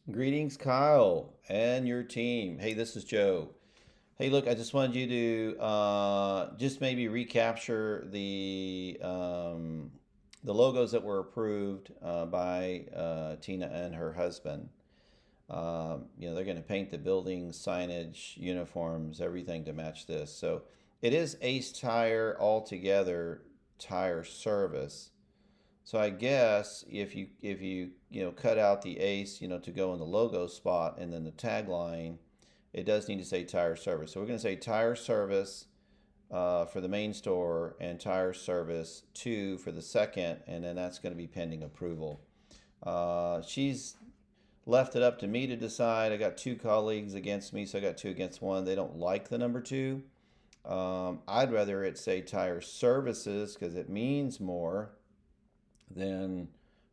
Greetings, Kyle, and your team. Hey, this is Joe. Hey, look, I just wanted you to just maybe recapture the logos that were approved by Tina and her husband. They're going to paint the building, signage, uniforms, everything to match this. So it is Ace Tire altogether tire service. So I guess if you cut out the ace, to go in the logo spot and then the tagline, it does need to say tire service. So we're going to say tire service for the main store and tire service two for the second, and then that's going to be pending approval. She's left it up to me to decide. I got two colleagues against me, so I got two against one. They don't like the number two. I'd rather it say tire services because it means more than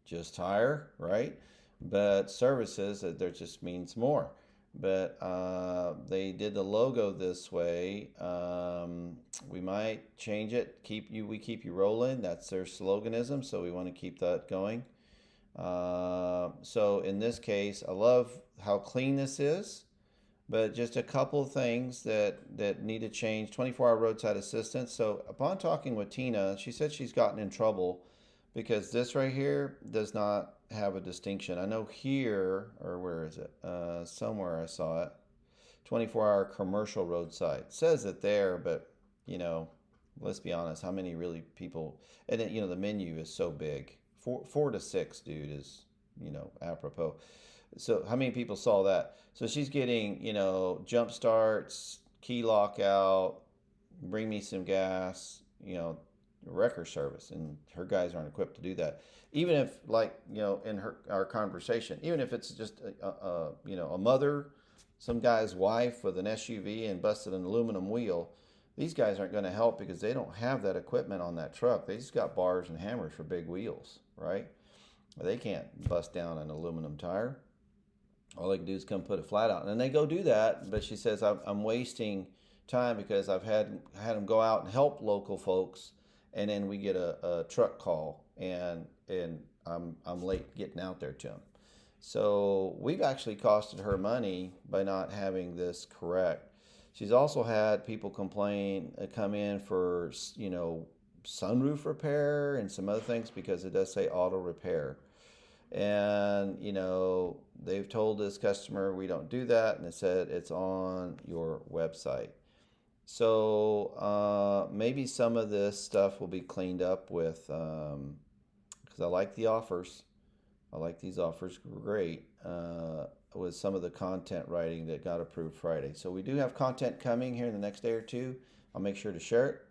just tire, right? But services, there just means more. But they did the logo this way. We might change it. We keep you rolling. That's their sloganism, so we want to keep that going. So in this case, I love how clean this is, but just a couple of things that need to change. 24-hour roadside assistance. So upon talking with Tina, she said she's gotten in trouble because this right here does not have a distinction. I know here, or where is it? Somewhere I saw it. 24-hour commercial roadside. It says it there, but you know, let's be honest. How many really people? And then, the menu is so big. Four to six, dude, is apropos. So how many people saw that? So she's getting jump starts, key lockout, bring me some gas, wrecker service, and her guys aren't equipped to do that. Even if, like, in our conversation, even if it's just a mother, some guy's wife with an SUV and busted an aluminum wheel, these guys aren't going to help because they don't have that equipment on that truck. They just got bars and hammers for big wheels, right? They can't bust down an aluminum tire. All they can do is come put a flat out, and they go do that. But she says I'm wasting time because I've had them go out and help local folks, and then we get a truck call, and I'm late getting out there to them. So we've actually costed her money by not having this correct. She's also had people come in for sunroof repair and some other things because it does say auto repair. And they've told this customer we don't do that, and it said it's on your website. So maybe some of this stuff will be cleaned up with because I like the offers. I like these offers great with some of the content writing that got approved Friday. So we do have content coming here in the next day or two. I'll make sure to share it.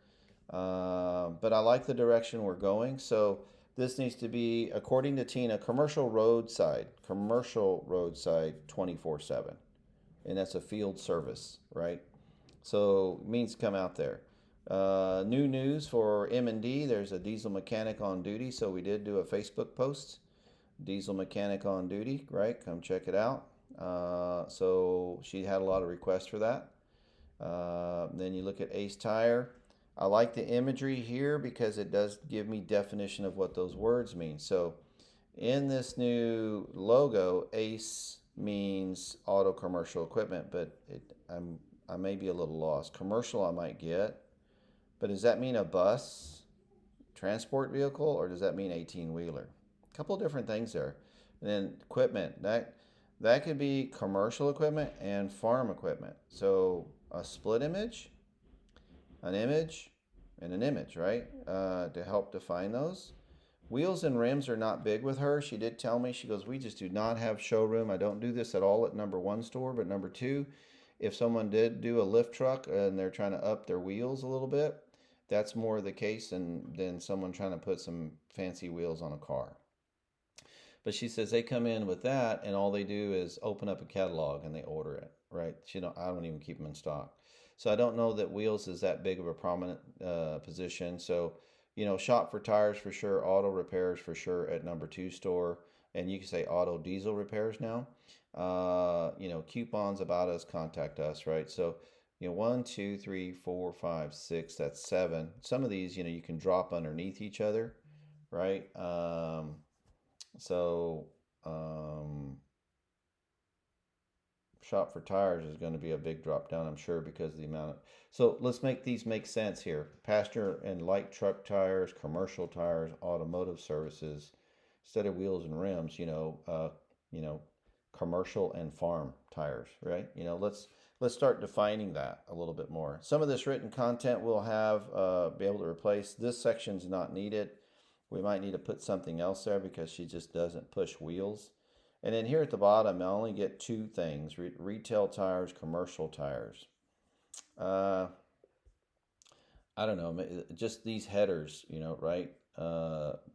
But I like the direction we're going. So this needs to be, according to Tina, commercial roadside 24/7. And that's a field service, right? So it means come out there. New news for M&D, there's a diesel mechanic on duty. So we did do a Facebook post, diesel mechanic on duty, right? Come check it out. So she had a lot of requests for that. Then you look at Ace Tire. I like the imagery here because it does give me definition of what those words mean. So in this new logo, Ace means auto commercial equipment, but I may be a little lost. Commercial I might get, but does that mean a bus, transport vehicle, or does that mean 18 wheeler? A couple of different things there. And then equipment, that could be commercial equipment and farm equipment. So a split image, an image, and an image, right? To help define those. Wheels and rims are not big with her. She did tell me, she goes, we just do not have showroom. I don't do this at all at number one store, but number two, if someone did do a lift truck and they're trying to up their wheels a little bit, that's more the case than someone trying to put some fancy wheels on a car. But she says they come in with that, and all they do is open up a catalog and they order it, right? I don't even keep them in stock. So I don't know that wheels is that big of a prominent position. So, shop for tires for sure, auto repairs for sure at number two store, and you can say auto diesel repairs now. Coupons about us, contact us, right? So, one, two, three, four, five, six. That's seven. Some of these, you can drop underneath each other, right? So, um, shop for tires is going to be a big drop down, I'm sure, because of the amount of. So let's make these make sense here. Passenger and light truck tires, commercial tires, automotive services, instead of wheels and rims, you know, commercial and farm tires, right? Let's start defining that a little bit more. Some of this written content we'll have be able to replace. This section's not needed. We might need to put something else there because she just doesn't push wheels. And then here at the bottom, I only get two things: retail tires, commercial tires. Uh, I don't know, just these headers, right?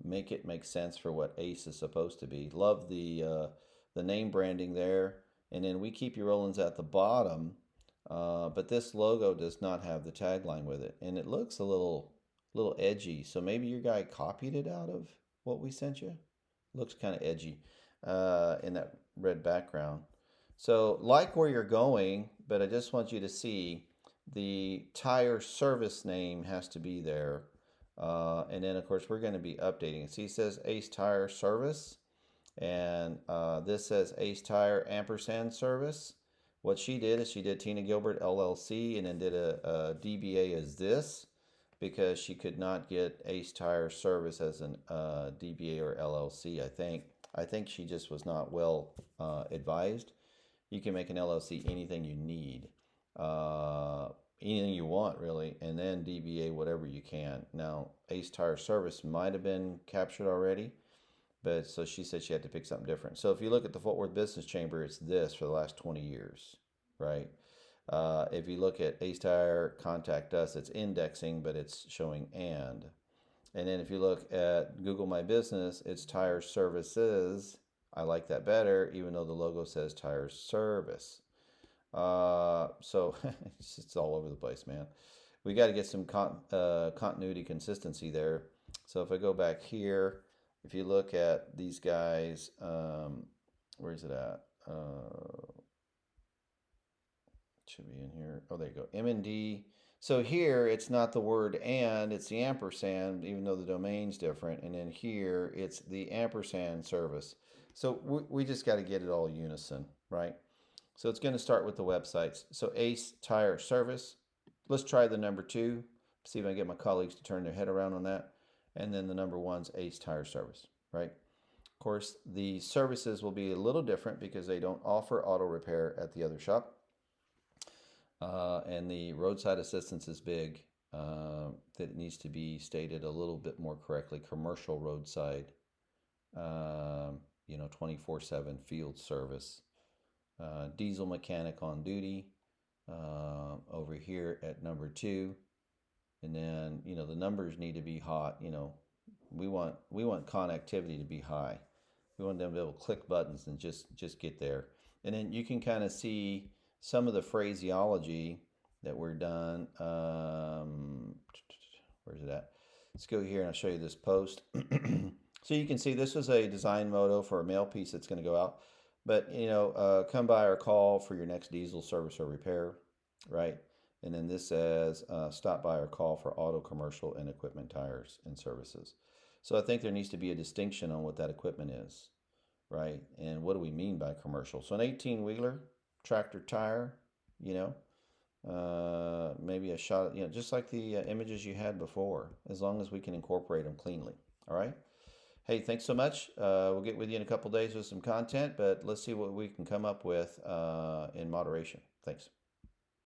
Make it make sense for what ACE is supposed to be. Love the name branding there, and then we keep your Rollins at the bottom, but this logo does not have the tagline with it, and it looks a little edgy. So maybe your guy copied it out of what we sent you. Looks kind of edgy in that red background. So like where you're going, but I just want you to see the tire service name has to be there. And then, of course, we're going to be updating it. See, it says Ace Tire Service, and this says Ace Tire ampersand Service. What she did is she did Tina Gilbert LLC and then did a DBA as this because she could not get Ace Tire Service as an DBA or LLC, I think. I think she just was not well advised. You can make an LLC anything you need. Anything you want, really, and then DBA whatever you can. Now, Ace Tire Service might have been captured already, but so she said she had to pick something different. So if you look at the Fort Worth Business Chamber, it's this for the last 20 years, right? If you look at Ace Tire Contact Us, it's indexing, but it's showing and. And then if you look at Google My Business, it's Tire Services. I like that better, even though the logo says Tire Service. So it's all over the place, man. We got to get some continuity, consistency there. So if I go back here, if you look at these guys, where is it at? Should be in here. Oh, there you go. M&D. So here it's not the word and, it's the ampersand, even though the domain's different. And then here it's the ampersand service. So we just got to get it all unison, right? So it's going to start with the websites. So Ace Tire Service. Let's try the number 2. See if I can get my colleagues to turn their head around on that. And then the number 1's Ace Tire Service, right? Of course, the services will be a little different because they don't offer auto repair at the other shop. And the roadside assistance is big. That needs to be stated a little bit more correctly. Commercial roadside, 24/7 field service. Diesel mechanic on duty over here at number 2. And then, the numbers need to be hot. We want connectivity to be high. We want them to be able to click buttons and just get there. And then you can kind of see some of the phraseology that we're done. Where's it at? Let's go here and I'll show you this post. So you can see this was a design moto for a mail piece that's going to go out. But, come by or call for your next diesel service or repair, right? And then this says, stop by or call for auto, commercial, and equipment tires and services. So I think there needs to be a distinction on what that equipment is, right? And what do we mean by commercial? So an 18-wheeler, tractor tire, maybe a shot, just like the images you had before, as long as we can incorporate them cleanly, all right? Hey, thanks so much. We'll get with you in a couple days with some content, but let's see what we can come up with in moderation. Thanks.